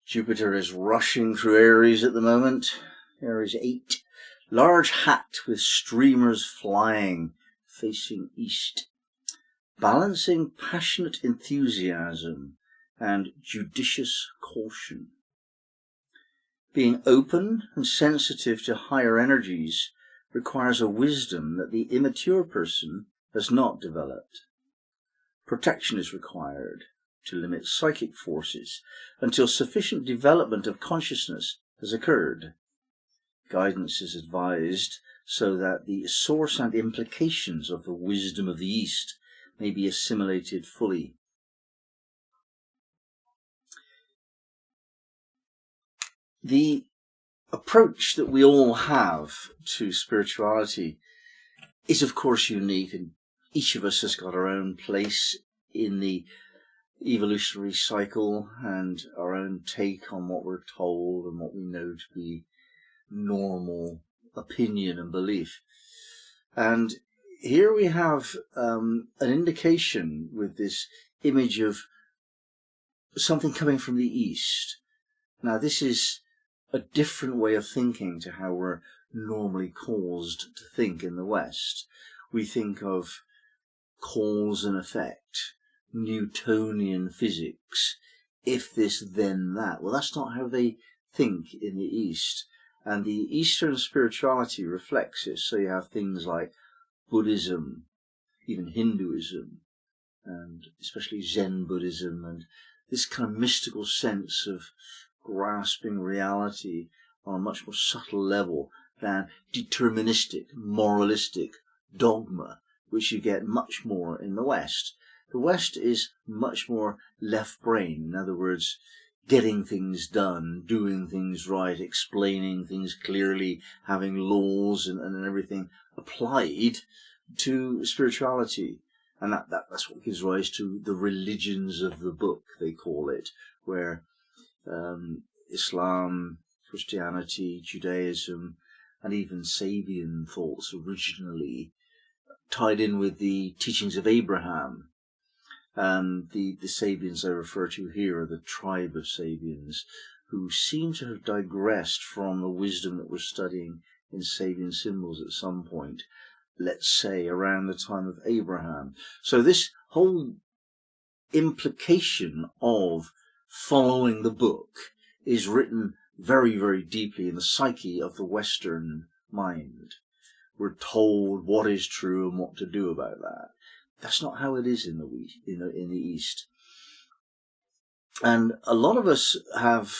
Jupiter is rushing through Aries at the moment. Aries 8. Large hat with streamers flying, facing east. Balancing passionate enthusiasm and judicious caution. Being open and sensitive to higher energies requires a wisdom that the immature person has not developed. Protection is required to limit psychic forces until sufficient development of consciousness has occurred. Guidance is advised so that the source and implications of the wisdom of the East may be assimilated fully. The approach that we all have to spirituality is of course unique, and each of us has got our own place in the evolutionary cycle and our own take on what we're told and what we know to be normal opinion and belief. And here we have an indication with this image of something coming from the East. Now this is a different way of thinking to how we're normally caused to think in the West. We think of cause and effect, Newtonian physics, if this then that. Well, that's not how they think in the East, and the Eastern spirituality reflects it. So you have things like Buddhism, even Hinduism, and especially Zen Buddhism, and this kind of mystical sense of grasping reality on a much more subtle level than deterministic, moralistic dogma, which you get much more in the West. The West is much more left brain, in other words, getting things done, doing things right, explaining things clearly, having laws and everything applied to spirituality. And that's what gives rise to the religions of the book, they call it, where Islam, Christianity, Judaism, and even Sabian thoughts originally tied in with the teachings of Abraham. And the Sabians I refer to here are the tribe of Sabians, who seem to have digressed from the wisdom that we're studying in Sabian symbols at some point, let's say around the time of Abraham. So this whole implication of following the book is written very, very deeply in the psyche of the Western mind. We're told what is true and what to do about that. That's not how it is in the East. And a lot of us have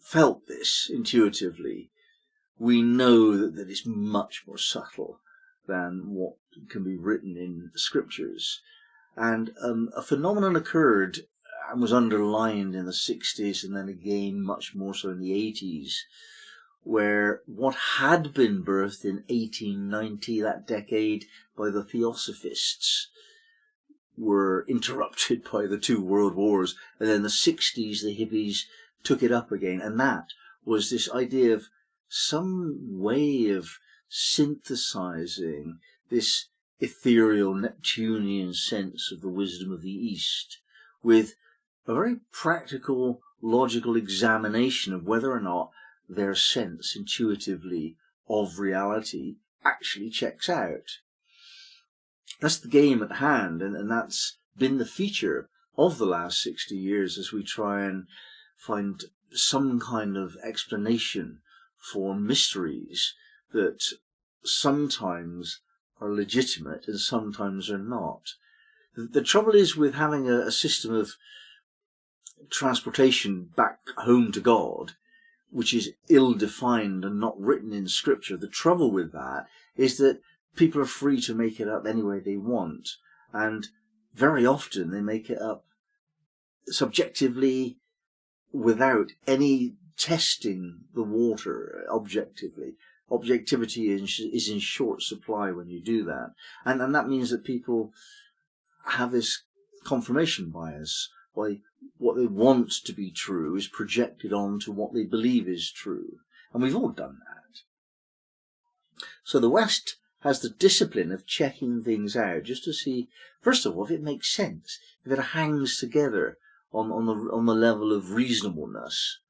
felt this intuitively. We know that it's much more subtle than what can be written in scriptures. And a phenomenon occurred and was underlined in the 60s and then again much more so in the 80s, where what had been birthed in 1890, that decade, by the Theosophists, were interrupted by the two world wars, and then the 60s the hippies took it up again, and that was this idea of some way of synthesizing this ethereal Neptunian sense of the wisdom of the East with a very practical, logical examination of whether or not their sense intuitively of reality actually checks out. That's the game at hand, and that's been the feature of the last 60 years as we try and find some kind of explanation for mysteries that sometimes are legitimate and sometimes are not. The trouble is with having a system of transportation back home to God, which is ill-defined and not written in scripture. The trouble with that is that people are free to make it up any way they want, and very often they make it up subjectively without any testing the water objectively. Objectivity is in short supply when you do that, and that means that people have this confirmation bias. Why, what they want to be true is projected onto what they believe is true, and we've all done that. So the West has the discipline of checking things out just to see, first of all, if it makes sense, if it hangs together on the level of reasonableness.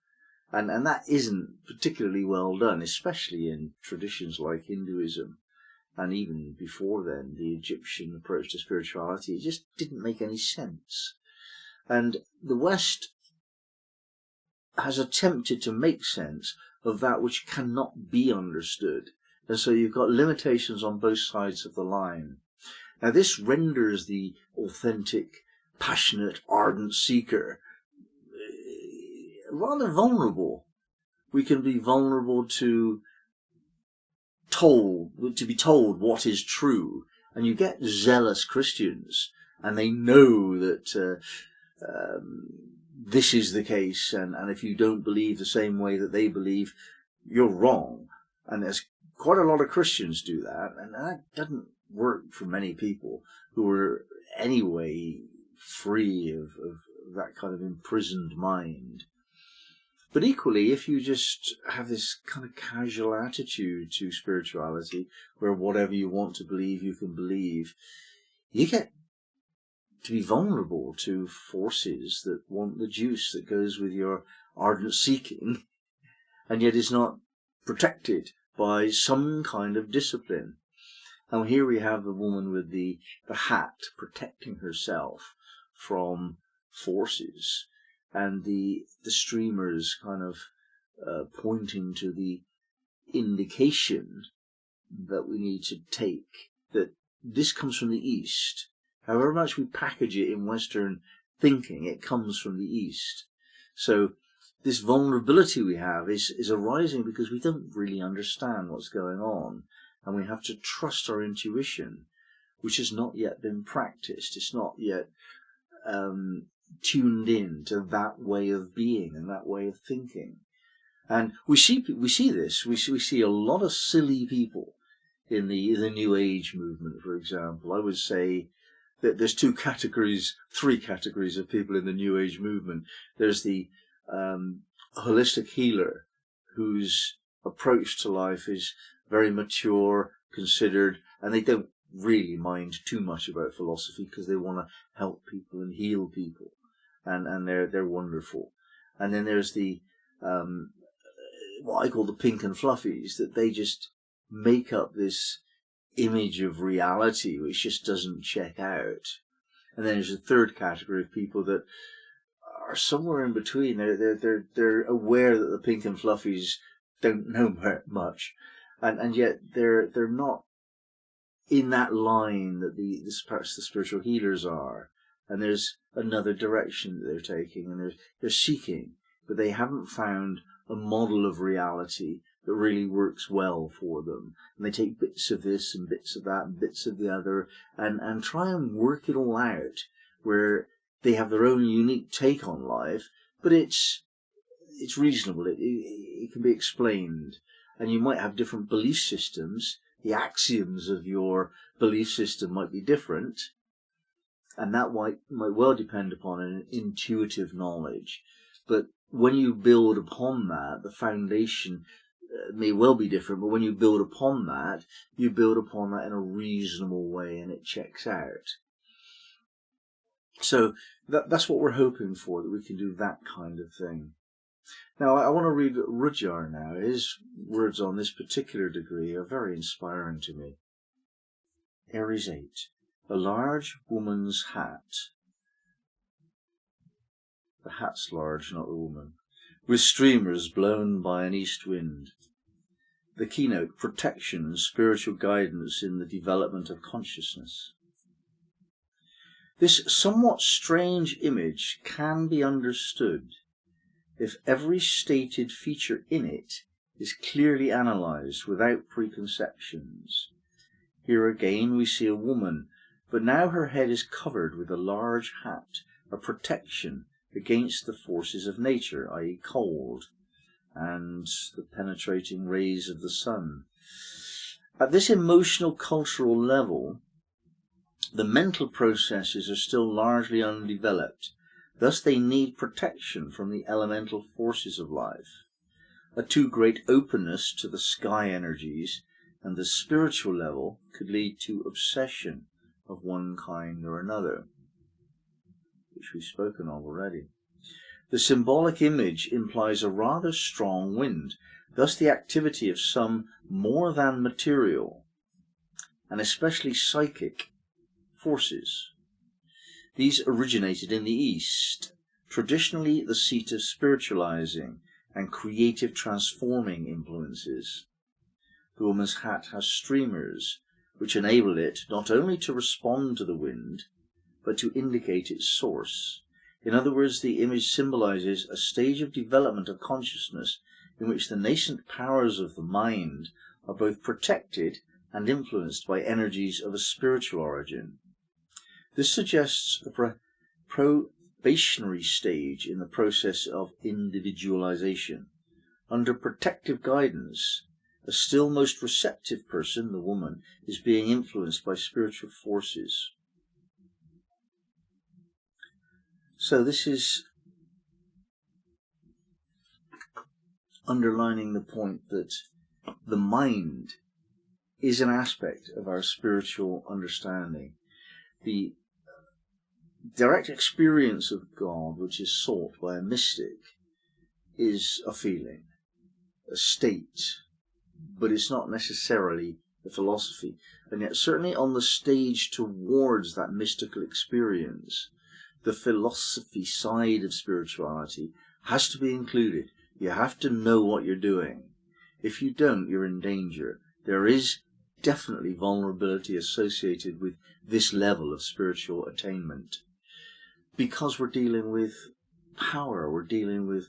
And that isn't particularly well done, especially in traditions like Hinduism. And even before then, the Egyptian approach to spirituality, it just didn't make any sense. And the West has attempted to make sense of that which cannot be understood. And so you've got limitations on both sides of the line. Now this renders the authentic, passionate, ardent seeker rather vulnerable. We can be vulnerable to be told what is true. And you get zealous Christians, and they know that this is the case, and if you don't believe the same way that they believe, you're wrong. And there's quite a lot of Christians do that, and that doesn't work for many people who are anyway free of that kind of imprisoned mind. But equally, if you just have this kind of casual attitude to spirituality, where whatever you want to believe, you can believe, you get to be vulnerable to forces that want the juice that goes with your ardent seeking, and yet is not protected by some kind of discipline. And here we have the woman with the hat protecting herself from forces, and the streamers kind of pointing to the indication that we need to take, that this comes from the East. However much we package it in Western thinking, it comes from the East. So this vulnerability we have is arising because we don't really understand what's going on, and we have to trust our intuition, which has not yet been practiced. It's not yet tuned in to that way of being and that way of thinking. And we see this. We see a lot of silly people in the New Age movement, for example. I would say that there's three categories of people in the New Age movement. There's the holistic healer, whose approach to life is very mature, considered, and they don't really mind too much about philosophy because they want to help people and heal people, and they're wonderful. And then there's the what I call the pink and fluffies, that they just make up this image of reality which just doesn't check out. And then there's a third category of people that are somewhere in between. They're aware that the pink and fluffies don't know much, and yet they're not in that line that perhaps the spiritual healers are. And there's another direction that they're taking, and they're seeking, but they haven't found a model of reality that really works well for them. And they take bits of this and bits of that and bits of the other, and try and work it all out, where they have their own unique take on life, but it's reasonable. It can be explained. And you might have different belief systems. The axioms of your belief system might be different, and that might well depend upon an intuitive knowledge. But when you build upon that, the foundation may well be different, but when you build upon that, you build upon that in a reasonable way, and it checks out. So that's what we're hoping for, that we can do that kind of thing. Now, I want to read Rudyard now. His words on this particular degree are very inspiring to me. Aries 8. A large woman's hat. The hat's large, not the woman. With streamers blown by an east wind. The keynote, protection and spiritual guidance in the development of consciousness. This somewhat strange image can be understood if every stated feature in it is clearly analysed without preconceptions. Here again we see a woman, but now her head is covered with a large hat, a protection against the forces of nature, i.e. cold, and the penetrating rays of the sun. At this emotional cultural level, the mental processes are still largely undeveloped. Thus they need protection from the elemental forces of life. A too great openness to the sky energies and the spiritual level could lead to obsession of one kind or another. which we've spoken of already. The symbolic image implies a rather strong wind, thus the activity of some more than material, and especially psychic, forces. These originated in the East, traditionally the seat of spiritualizing and creative transforming influences. The woman's hat has streamers, which enable it not only to respond to the wind, but to indicate its source. In other words, the image symbolizes a stage of development of consciousness in which the nascent powers of the mind are both protected and influenced by energies of a spiritual origin. This suggests a probationary stage in the process of individualization. Under protective guidance, a still most receptive person, the woman, is being influenced by spiritual forces. So this is underlining the point that the mind is an aspect of our spiritual understanding. The direct experience of God, which is sought by a mystic, is a feeling, a state, but it's not necessarily a philosophy. And yet certainly on the stage towards that mystical experience, the philosophy side of spirituality has to be included. You have to know what you're doing. If you don't, you're in danger. There is definitely vulnerability associated with this level of spiritual attainment, because we're dealing with power, we're dealing with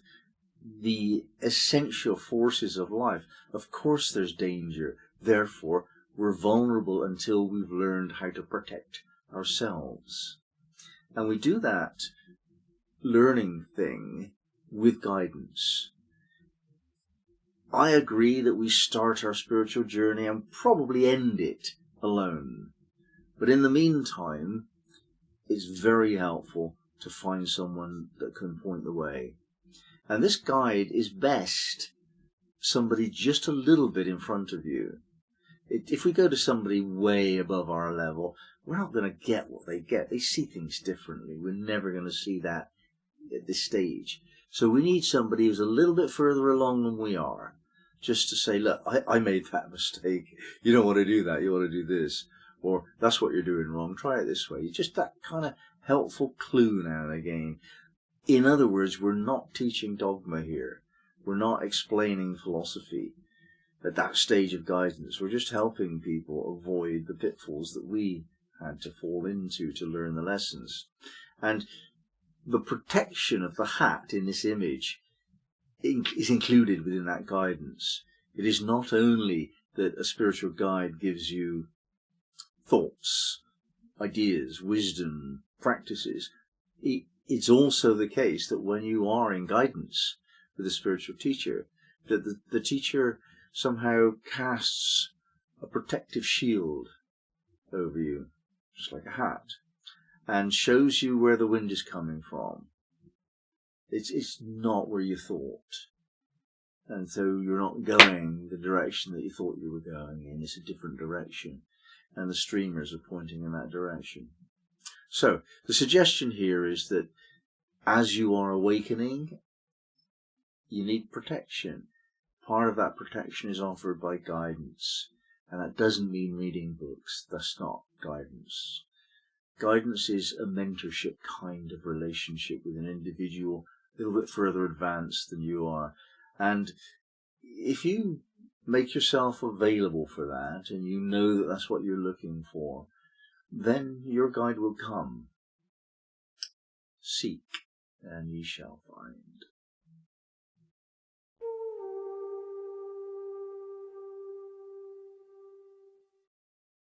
the essential forces of life. Of course there's danger, therefore we're vulnerable until we've learned how to protect ourselves. And we do that learning thing with guidance. I agree that we start our spiritual journey and probably end it alone. But in the meantime, it's very helpful to find someone that can point the way. And this guide is best somebody just a little bit in front of you. If we go to somebody way above our level, we're not going to get what they get. They see things differently. We're never going to see that at this stage. So we need somebody who's a little bit further along than we are, just to say, look, I made that mistake. You don't want to do that. You want to do this. Or that's what you're doing wrong. Try it this way. Just that kind of helpful clue now and again. In other words, we're not teaching dogma here. We're not explaining philosophy at that stage of guidance. We're just helping people avoid the pitfalls that we had to fall into to learn the lessons. And the protection of the hat in this image is included within that guidance. It is not only that a spiritual guide gives you thoughts, ideas, wisdom, practices. It's also the case that when you are in guidance with a spiritual teacher, that the teacher somehow casts a protective shield over you, just like a hat, and shows you where the wind is coming from. It's not where you thought. And so you're not going the direction that you thought you were going in. It's a different direction. And the streamers are pointing in that direction. So the suggestion here is that as you are awakening, you need protection. Part of that protection is offered by guidance. And that doesn't mean reading books. That's not guidance. Guidance is a mentorship kind of relationship with an individual a little bit further advanced than you are. And if you make yourself available for that, and you know that that's what you're looking for, then your guide will come. Seek, and ye shall find.